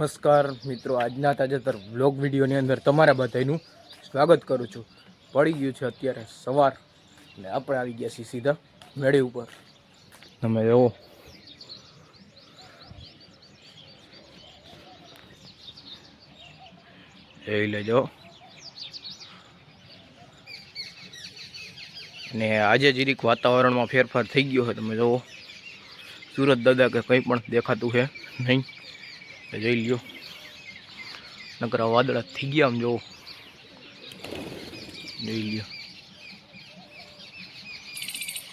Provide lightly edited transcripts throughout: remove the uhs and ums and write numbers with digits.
નમસ્કાર મિત્રો, આજના તાજેતર વ્લોગ વિડીયોની અંદર તમારા બધાનું સ્વાગત કરું છું। પડી ગયું છે અત્યારે સવાર અને આપણે આવી ગયા છીએ સીધા મેળે ઉપર। તમે જુઓ, જોઈ લેજો। અને આજે જરીક વાતાવરણમાં ફેરફાર થઈ ગયો છે। તમે જુઓ, સુરત દાદા કે કંઈ પણ દેખાતું છે નહીં। જોઈ લ્યો, નકરા વાદળા થઈ ગયા। આમ જુઓ, જોઈ લ્યો,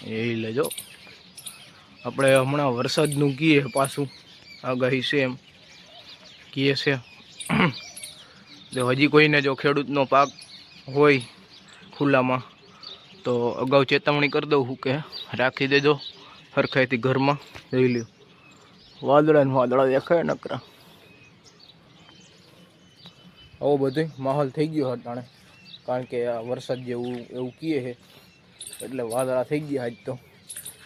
એ લેજો। આપણે હમણાં વરસાદનું કીએ પાછું આગાહી છે એમ કીએ છે। જો હજી કોઈને જો ખેડૂતનો પાક હોય ખુલ્લામાં તો અગાઉ ચેતવણી કરી દઉં કે રાખી દેજો સરખાઈથી ઘરમાં। જોઈ લ્યો, વાદળા ને વાદળા દેખાય નકરા। આવો બધો માહોલ થઈ ગયો અટાણે, કારણ કે આ વરસાદ જેવું એવું કીએ છે એટલે વાદળા થઈ ગયા આજ તો।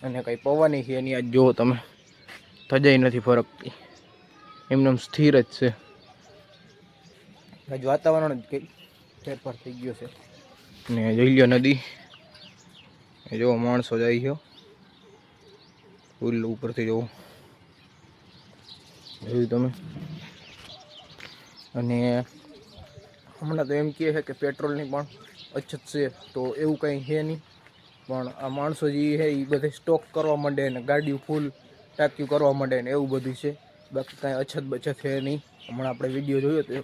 અને કંઈ પવન છે એની આજ જુઓ તમે, ધજાઈ નથી ફરકતી, એમને સ્થિર જ છે। આજ વાતાવરણ જ કંઈ ફેરફાર થઈ ગયો છે। ને જોઈ લો નદી, એ જો માણસો જાય છે પુલ ઉપરથી, જોવો જોયું તમે। અને હમણાં તો એમ કહે છે કે પેટ્રોલની પણ અછત છે, તો એવું કંઈ છે નહીં। પણ આ માણસો જે છે એ બધે સ્ટોક કરવા માંડે ને ગાડીઓ ફૂલ ટાંક્યું કરવા માંડે ને એવું બધું છે। બાકી કાંઈ અછત બચત છે નહીં। હમણાં આપણે વિડીયો જોયો હતો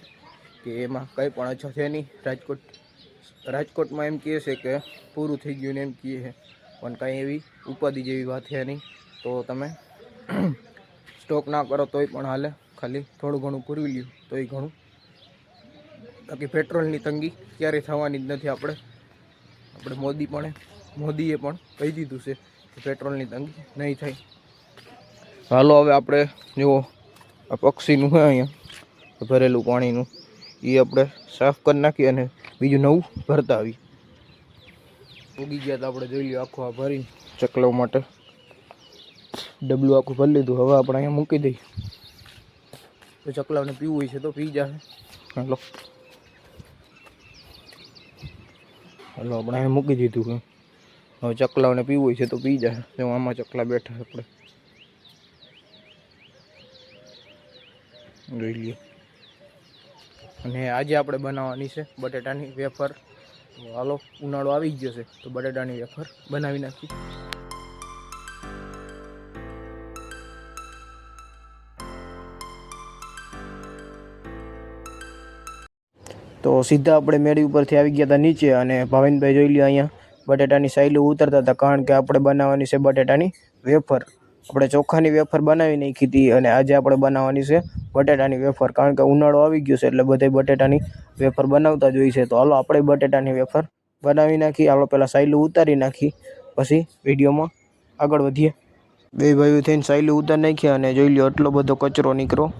કે એમાં કંઈ પણ અછત છે નહીં। રાજકોટમાં એમ કહે છે કે પૂરું થઈ ગયું ને એમ કહે છે, પણ કાંઈ એવી ઉપાધિ જેવી વાત છે નહીં। તો તમે સ્ટોક ના કરો તોય પણ હાલે, ખાલી થોડું ઘણું પૂરવી લ્યું તોય ઘણું। બાકી પેટ્રોલની તંગી ક્યારેય થવાની જ નથી। આપણે મોદીએ પણ કહી દીધું છે કે પેટ્રોલની તંગી નહીં થાય। હાલો હવે આપણે જુઓ, આ પક્ષીનું છે અહીંયા ભરેલું પાણીનું, એ આપણે સાફ કરી નાખીએ અને બીજું નવું ભરતા આવીએ। ઉગી ગયા તો આપણે જોઈ લઈએ આખું આ ભરીને ચકલાઓ માટે ડબલું આખું ભરી લીધું। હવે આપણે અહીંયા મૂકી દઈએ, તો ચકલાઓને પીવું હોય છે તો પી જાય। હાલો હાલો આપણે અહીંયા મૂકી દીધું છે। હવે ચકલાઓને પીવું હોય છે તો પી જાય। જો આમાં ચકલા બેઠા આપણે જોઈ લઈએ। અને આજે આપણે બનાવવાની છે બટેટાની વેફર। હાલો, ઉનાળો આવી ગયો છે તો બટેટાની વેફર બનાવી નાખી। તો સીધા આપણે મેળી ઉપરથી આવી ગયા હતા નીચે, અને ભાવિનભાઈ જોઈ લ્યો અહીંયા બટેટાની સાઈલું ઉતરતા હતા, કારણ કે આપણે બનાવવાની છે બટેટાની વેફર। આપણે ચોખાની વેફર બનાવી નાખી હતી અને આજે આપણે બનાવવાની છે બટેટાની વેફર, કારણ કે ઉનાળો આવી ગયો છે એટલે બધા બટેટાની વેફર બનાવતા જ હોય છે। તો હાલો આપણે બટેટાની વેફર બનાવી નાખી। હાલો પહેલાં સાઈલું ઉતારી નાખી, પછી વિડીયોમાં આગળ વધીએ। બે ભાઈઓ થઈને સાઈલું ઉતારી નાખ્યા અને જોઈ લ્યો એટલો બધો કચરો નીકળો।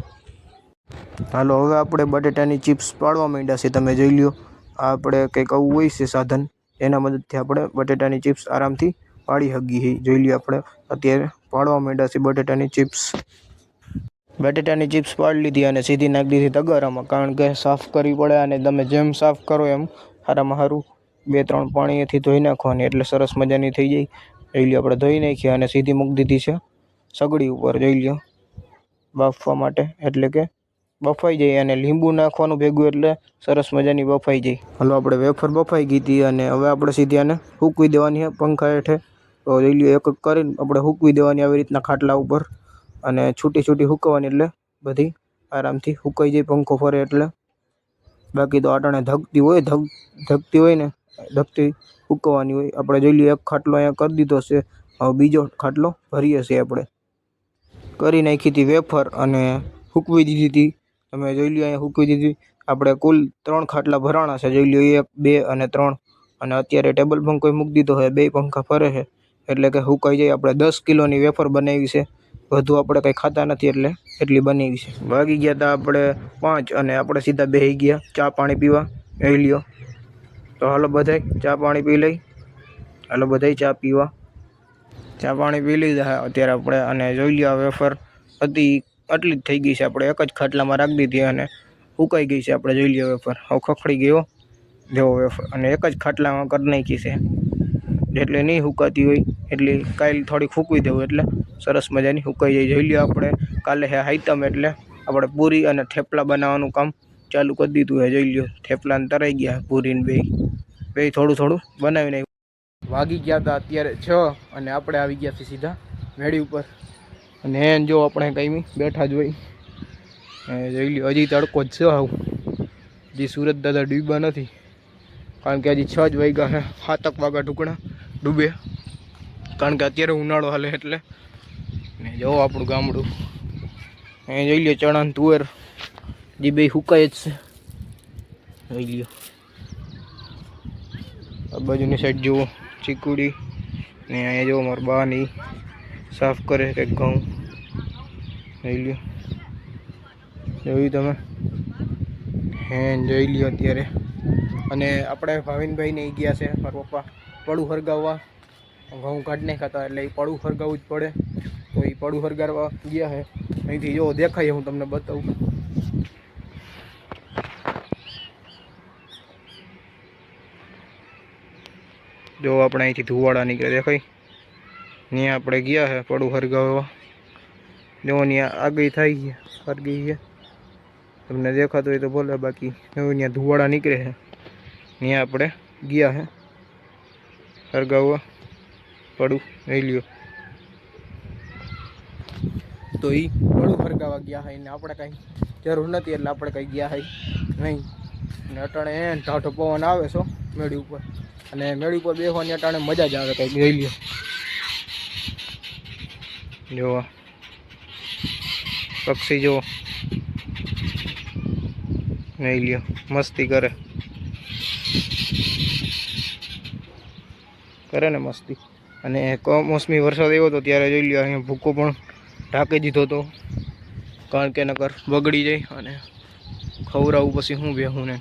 હાલો હવે આપણે બટેટાની ચિપ્સ પાડવા માંડ્યા છે। તમે જોઈ લ્યો, આપણે કંઈક આવું હોય છે સાધન, એના મદદથી આપણે બટેટાની ચિપ્સ આરામથી પાડી શકીએ। જોઈ લ્યો, આપણે અત્યારે પાડવા માંડ્યા છે બટેટાની ચિપ્સ। બટેટાની ચિપ્સ પાડી લીધી અને સીધી નાખી દીધી તગારામાં, કારણ કે સાફ કરવી પડે, અને તમે જેમ સાફ કરો એમ સારામાં સારું 2-3 પાણીથી ધોઈ નાખવાની એટલે સરસ મજાની થઈ જાય। જોઈ લ્યો, આપણે ધોઈ નાખીએ અને સીધી મૂકી દીધી છે સગડી ઉપર। જોઈ લ્યો, બાફવા માટે, એટલે કે બફાઈ જાય, અને લીંબુ નાખવાનું ભેગું એટલે સરસ મજાની બફાઈ જાય। હાલો આપણે વેફર બફાઈ ગઈ હતી અને હવે આપણે સીધી આને સૂકવી દેવાની છે પંખા હેઠે। તો જોઈ લ્યો, એક એક કરીને આપણે સૂકવી દેવાની આવી રીતના ખાટલા ઉપર, અને છૂટી સૂકવવાની એટલે બધી આરામથી સુકાઈ જાય પંખો ફરે એટલે। બાકી તો આટાણે ધગતી હોય ને ધગતી સુકવવાની હોય। આપણે જોઈ લઈએ એક ખાટલો અહીંયા કરી દીધો છે, હવે બીજો ખાટલો ભરીએ છીએ। આપણે કરી નાખી હતી વેફર અને સૂકવી દીધી હતી। તમે જોઈ લ્યો, અહીંયા સૂકવી દીધી। આપણે કુલ 3 ખાટલા ભરાણા છે। જોઈ લ્યો, 1, 2 અને 3, અને અત્યારે ટેબલ પંખો મૂકી દીધો છે, 2 પંખા ફરે છે એટલે કે સુકાઈ જાય। આપણે 10 કિલોની વેફર બનાવી છે, વધુ આપણે કંઈ ખાતા નથી એટલે એટલી બનાવી છે। વાગી ગયા હતા આપણે 5 અને આપણે સીધા બેસી ગયા ચા પાણી પીવા। જોઈ લ્યો, તો હાલો બધાય ચા પાણી પી લઈ। હાલો બધાય ચા પીવા, ચા પાણી પી લીધા અત્યારે આપણે। અને જોઈ લ્યો, વેફર હતી આટલી જ થઈ ગઈ છે. આપણે એક જ ખાટલામાં રાખી દીધી અને સુકાઈ ગઈ છે. આપણે જોઈ લઈએ વેફર હવે ખખડી ગયો જેવો વેફર અને એક જ ખાટલામાં કરી નાખી છે. એટલે નહીં સુકાતી હોય એટલે કાલે થોડીક ફૂકવી દેવું એટલે સરસ મજાની સુકાઈ જાય. જોઈ લ્યો આપણે કાલે હે આઈટમ એટલે આપણે પૂરી અને થેપલા બનાવવાનું કામ ચાલુ કરી દીધું છે. જોઈ લ્યો થેપલાને તરાઈ ગયા, પૂરીને બે થોડું થોડું બનાવી નાખ્યું. વાગી ગયા હતા અત્યારે 6 અને આપણે આવી ગયા છીએ સીધા મેળી ઉપર. અને એને જો આપણે કંઈ બેઠા જ હોય. જોઈ લ્યો હજી તડકો જ છે. આવું હજી સુરત દાદા ડૂબ્યા નથી કારણ કે હજી 6 જ વાગ્યા છે. 7 વાગ્યા ટુકડા ડૂબે કારણ કે અત્યારે ઉનાળો હાલે એટલે. ને જો આપણું ગામડું એ જોઈ લ્યો ચણા ને તુવેર જે બે સુકાય જ છે. જોઈ લ્યો આ બાજુની સાઈડ જુઓ ચીકુડી ને અહીંયા જો મારા બાની સાફ કરે કંઈક ઘઉં. જોઈ લ્યો જોયું તમે હે જોઈ લ્યો અત્યારે. અને આપણે ભાવિનભાઈને ગયા છે મારા પપ્પા પડું હરગાવવા. ઘઉં કાઢી નહીં ખાતા એટલે એ પડું હરગાવવું જ પડે તો એ પડું હરગાવવા ગયા છે. અહીંથી જો દેખાય હું તમને બતાવું. જો આપણે અહીંથી ધુવાડા નીકળે દેખાય ત્યાં આપણે ગયા છે પડું હરગાવવા. જો ત્યાં આગળ થાય છે હરગી છે તમને દેખાતું હોય તો બોલે બાકી ત્યાં ધુવાડા નીકળે છે ત્યાં આપણે ગયા છે હરગાવવા પડું. લઈ લ્યો તો એ પડું હરગાવવા ગયા છે ને આપણે કાંઈ જરૂર નથી એટલે આપણે કંઈ ગયા છે નહીં. ને અટાણે એને ટાઢો પવન આવે છો મેળી ઉપર અને મેળી ઉપર બેસવાની અટાણે મજા જ આવે કંઈક. લઈ લ્યો જોવા પક્ષી જુઓ નહીં લ્યો મસ્તી કરે ને મસ્તી. અને કમોસમી વરસાદ આવ્યો હતો ત્યારે જોઈ લ્યો અહીંયા ભૂકો પણ ઢાંકી દીધો હતો કારણ કે નકર બગડી જાય અને ખવડાવું પછી શું બેહું ને.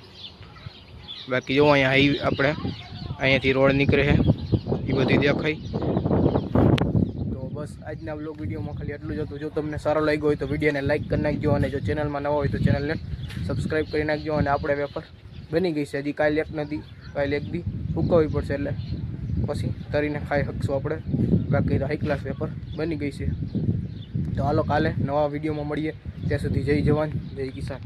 બાકી જો અહીંયા આપણે અહીંયાથી રોડ નીકળે છે એ બધી દેખાય. તો બસ આજના વ્લોગ વિડીયોમાં ખાલી એટલું જ હતું. જો તમને સારો લાગ્યો હોય તો વિડીયોને લાઇક કરી નાખજો અને જો ચેનલમાં નવા હોય તો ચેનલને સબસ્ક્રાઈબ કરી નાખજો. અને આપણે વેફર બની ગઈ છે. હજી કાલે એક નથી, કાલે એક દી ફૂકવવી પડશે એટલે પછી તરીને ખાઈ શકશું આપણે. બાકી તો હાઈ ક્લાસ વેફર બની ગઈ છે. તો હાલો કાલે નવા વિડીયોમાં મળીએ. ત્યાં સુધી જય જવાન જય કિસાન.